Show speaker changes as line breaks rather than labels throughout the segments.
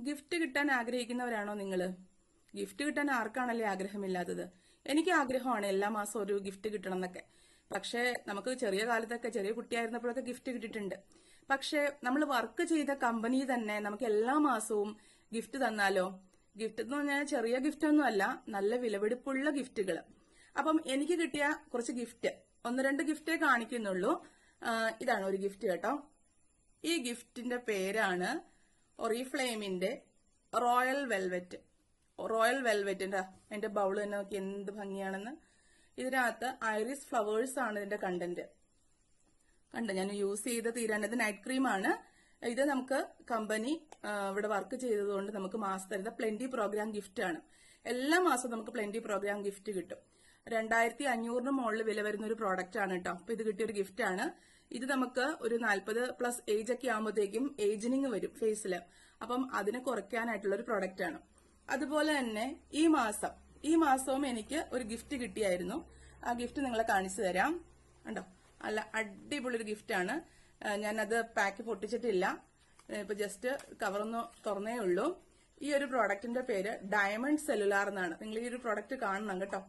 Gift കിട്ടാൻ ആഗ്രഹിക്കുന്നവരാണോ നിങ്ങൾ? Gift കിട്ടാൻ ആർക്കാണല്ലേ ആഗ്രഹമില്ലാത്തത്? എനിക്ക് ആഗ്രഹമാണ് എല്ലാ മാസവും ഒരു ഗിഫ്റ്റ് കിട്ടണം എന്നൊക്കെ. പക്ഷെ നമുക്ക് ചെറിയ കാലത്തൊക്കെ, ചെറിയ കുട്ടിയായിരുന്നപ്പോഴൊക്കെ ഗിഫ്റ്റ് കിട്ടിയിട്ടുണ്ട്. പക്ഷെ നമ്മൾ വർക്ക് ചെയ്ത കമ്പനി തന്നെ നമുക്ക് എല്ലാ മാസവും ഗിഫ്റ്റ് തന്നാലോ? ഗിഫ്റ്റ് എന്ന് പറഞ്ഞാൽ ചെറിയ ഗിഫ്റ്റ് ഒന്നും അല്ല, നല്ല വിലപിടിപ്പുള്ള ഗിഫ്റ്റുകൾ. അപ്പം എനിക്ക് കിട്ടിയ കുറച്ച് ഗിഫ്റ്റ്, 1-2 ഗിഫ്റ്റേ കാണിക്കുന്നുള്ളൂ. ഇതാണ് ഒരു ഗിഫ്റ്റ് കേട്ടോ. ഈ ഗിഫ്റ്റിന്റെ പേരാണ് ഒറിഫ്ലെയിമിന്റെ റോയൽ വെൽവെറ്റ്. റോയൽ വെൽവെറ്റിന്റെ എന്റെ ബൗള് തന്നെ നോക്കി എന്ത് ഭംഗിയാണെന്ന്. ഇതിനകത്ത് ഐറിസ് ഫ്ലവേഴ്സ് ആണ് ഇതിന്റെ കണ്ടന്റ്. കണ്ട, ഞാൻ യൂസ് ചെയ്ത് തീരാനത് നൈറ്റ് ക്രീമാണ്. ഇത് നമുക്ക് കമ്പനി ഇവിടെ വർക്ക് ചെയ്തതുകൊണ്ട് നമുക്ക് മാസം തരുന്ന പ്ലെന്റി പ്രോഗ്രാം ഗിഫ്റ്റ് ആണ്. എല്ലാ മാസവും നമുക്ക് പ്ലെന്റി പ്രോഗ്രാം ഗിഫ്റ്റ് കിട്ടും. 2500 മുകളിൽ വില വരുന്ന ഒരു പ്രോഡക്റ്റ് ആണ് കേട്ടോ. അപ്പൊ ഇത് കിട്ടിയ ഒരു ഗിഫ്റ്റ് ആണ്. ഇത് നമുക്ക് ഒരു 40+ ഏജ് ഒക്കെ ആകുമ്പോഴത്തേക്കും ഏജിനിങ് വരും ഫേസിൽ. അപ്പം അതിനെ കുറയ്ക്കാനായിട്ടുള്ള ഒരു പ്രോഡക്റ്റ് ആണ്. അതുപോലെ തന്നെ ഈ മാസവും എനിക്ക് ഒരു ഗിഫ്റ്റ് കിട്ടിയായിരുന്നു. ആ ഗിഫ്റ്റ് നിങ്ങളെ കാണിച്ചു തരാം. കണ്ടോ, നല്ല അടിപൊളി ഒരു ഗിഫ്റ്റ് ആണ്. ഞാനത് പാക്ക് പൊട്ടിച്ചിട്ടില്ല, ഇപ്പൊ ജസ്റ്റ് കവറൊന്ന് തുറന്നേ ഉള്ളൂ. ഈ ഒരു പ്രോഡക്റ്റിന്റെ പേര് ഡയമണ്ട് സെല്ലുലാർ എന്നാണ്. നിങ്ങൾ ഈ ഒരു പ്രോഡക്റ്റ് കാണണം കേട്ടോ.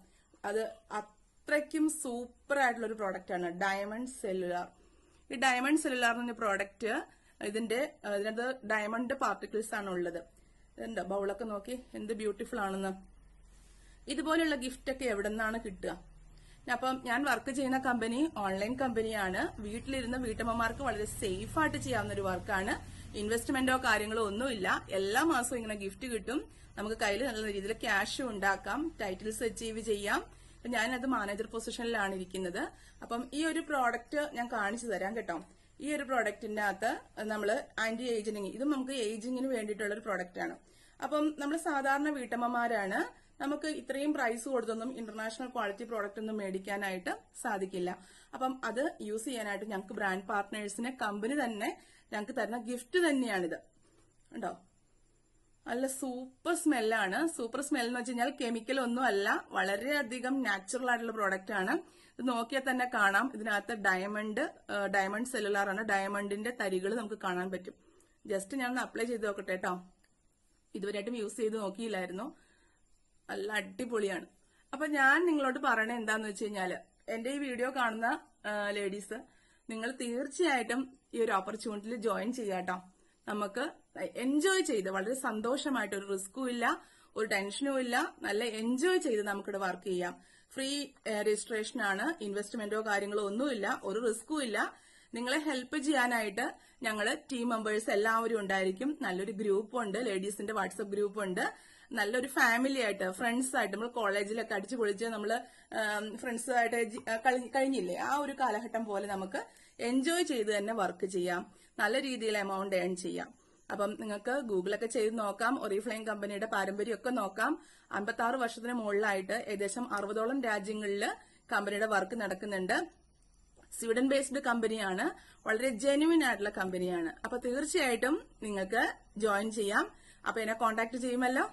അത് അത്രയ്ക്കും സൂപ്പർ ആയിട്ടുള്ള ഒരു പ്രോഡക്റ്റ് ആണ് ഡയമണ്ട് സെല്ലുലാർ. ഈ ഡയമണ്ട് സെല്ലുലാർ എന്ന പ്രോഡക്റ്റ് ഇതിനകത്ത് ഡയമണ്ട് പാർട്ടിക്കിൾസ് ആണ് ഉള്ളത്. എന്താ ബൗളൊക്കെ നോക്കി എന്ത് ബ്യൂട്ടിഫുൾ ആണെന്ന്. ഇതുപോലെയുള്ള ഗിഫ്റ്റ് ഒക്കെ എവിടെ നിന്നാണ് കിട്ടുക? അപ്പം ഞാൻ വർക്ക് ചെയ്യുന്ന കമ്പനി ഓൺലൈൻ കമ്പനിയാണ്. വീട്ടിലിരുന്ന് വീട്ടമ്മമാർക്ക് വളരെ സേഫ് ആയിട്ട് ചെയ്യാവുന്ന ഒരു വർക്കാണ്. ഇൻവെസ്റ്റ്മെന്റോ കാര്യങ്ങളോ ഒന്നുമില്ല. എല്ലാ മാസവും ഇങ്ങനെ ഗിഫ്റ്റ് കിട്ടും. നമുക്ക് കയ്യിൽ നല്ല രീതിയിൽ ക്യാഷ് ഉണ്ടാക്കാം, ടൈറ്റിൽസ് അച്ചീവ് ചെയ്യാം. ഞാനത് മാനേജർ പൊസിഷനിലാണ് ഇരിക്കുന്നത്. അപ്പം ഈ ഒരു പ്രോഡക്റ്റ് ഞാൻ കാണിച്ചു തരാം കേട്ടോ. ഈ ഒരു പ്രോഡക്റ്റിന്റെ അകത്ത് നമ്മള് ആന്റി ഏജിങ്, ഇതും നമുക്ക് ഏജിങ്ങിന് വേണ്ടിയിട്ടുള്ള ഒരു പ്രോഡക്റ്റ് ആണ്. അപ്പം നമ്മൾ സാധാരണ വീട്ടമ്മമാരാണ്. നമുക്ക് ഇത്രയും പ്രൈസ് കൊടുത്തൊന്നും ഇന്റർനാഷണൽ ക്വാളിറ്റി പ്രോഡക്റ്റ് ഒന്നും മേടിക്കാനായിട്ട് സാധിക്കില്ല. അപ്പം അത് യൂസ് ചെയ്യാനായിട്ട് ഞങ്ങൾക്ക് ബ്രാൻഡ് പാർട്ട്നേഴ്സിനെ കമ്പനി തന്നെ ഞങ്ങൾക്ക് തരുന്ന ഗിഫ്റ്റ് തന്നെയാണിത്. ഉണ്ടോ, നല്ല സൂപ്പർ സ്മെല്ലാണ്. സൂപ്പർ സ്മെൽ എന്ന് വെച്ച് കഴിഞ്ഞാൽ കെമിക്കൽ ഒന്നും അല്ല, വളരെയധികം നാച്ചുറൽ ആയിട്ടുള്ള പ്രോഡക്റ്റ് ആണ്. ഇത് നോക്കിയാൽ തന്നെ കാണാം. ഇതിനകത്ത് ഡയമണ്ട് സെല്ലുലാർ ആണ്. ഡയമണ്ടിന്റെ തരികൾ നമുക്ക് കാണാൻ പറ്റും. ജസ്റ്റ് ഞാൻ ഒന്ന് അപ്ലൈ ചെയ്ത് നോക്കട്ടെ കേട്ടോ. ഇതുവരെയായിട്ടും യൂസ് ചെയ്ത് നോക്കിയില്ലായിരുന്നു. നല്ല അടിപൊളിയാണ്. അപ്പൊ ഞാൻ നിങ്ങളോട് പറയണത് എന്താന്ന് വെച്ച് കഴിഞ്ഞാല്, എന്റെ ഈ വീഡിയോ കാണുന്ന ലേഡീസ്, നിങ്ങൾ തീർച്ചയായിട്ടും ഈ ഒരു ഓപ്പർച്യൂണിറ്റിയിൽ ജോയിൻ ചെയ്യാട്ടോ. നമുക്ക് എൻജോയ് ചെയ്ത് വളരെ സന്തോഷമായിട്ട്, ഒരു റിസ്കും ഇല്ല, ഒരു ടെൻഷനും ഇല്ല, നല്ല എൻജോയ് ചെയ്ത് നമുക്കിവിടെ വർക്ക് ചെയ്യാം. ഫ്രീ രജിസ്ട്രേഷൻ ആണ്. ഇൻവെസ്റ്റ്മെന്റോ കാര്യങ്ങളോ ഒന്നുമില്ല, ഒരു റിസ്കും ഇല്ല. നിങ്ങളെ ഹെൽപ്പ് ചെയ്യാനായിട്ട് ഞങ്ങള് ടീം മെമ്പേഴ്സ് എല്ലാവരും ഉണ്ടായിരിക്കും. നല്ലൊരു ഗ്രൂപ്പ് ഉണ്ട്, ലേഡീസിന്റെ വാട്സ്ആപ്പ് ഗ്രൂപ്പ് ഉണ്ട്. നല്ലൊരു ഫാമിലി ആയിട്ട്, ഫ്രണ്ട്സ് ആയിട്ട്, നമ്മൾ കോളേജിലൊക്കെ അടിച്ചു പൊളിച്ച് നമ്മള് ഫ്രണ്ട്സ് ആയിട്ട് കഴിഞ്ഞില്ലേ, ആ ഒരു കാലഘട്ടം പോലെ നമുക്ക് എൻജോയ് ചെയ്ത് തന്നെ വർക്ക് ചെയ്യാം. നല്ല രീതിയിൽ എമൗണ്ട് ഏൺ ചെയ്യാം. അപ്പം നിങ്ങൾക്ക് ഗൂഗിളൊക്കെ ചെയ്ത് നോക്കാം. ഒറിഫ്ലെയിം കമ്പനിയുടെ പാരമ്പര്യമൊക്കെ നോക്കാം. 56 വർഷത്തിന് മുകളിലായിട്ട് ഏകദേശം 60ഓളം രാജ്യങ്ങളിൽ കമ്പനിയുടെ വർക്ക് നടക്കുന്നുണ്ട്. സ്വീഡൻ ബേസ്ഡ് കമ്പനിയാണ്. വളരെ ജെന്യുവിൻ ആയിട്ടുള്ള കമ്പനിയാണ്. അപ്പൊ തീർച്ചയായിട്ടും നിങ്ങൾക്ക് ജോയിൻ ചെയ്യാം. അപ്പൊ എന്നെ കോൺടാക്ട് ചെയ്യുമല്ലോ.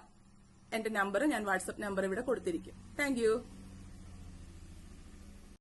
എന്റെ നമ്പർ, ഞാൻ വാട്സ്ആപ്പ് നമ്പർ ഇവിടെ കൊടുത്തിരിക്കും. താങ്ക്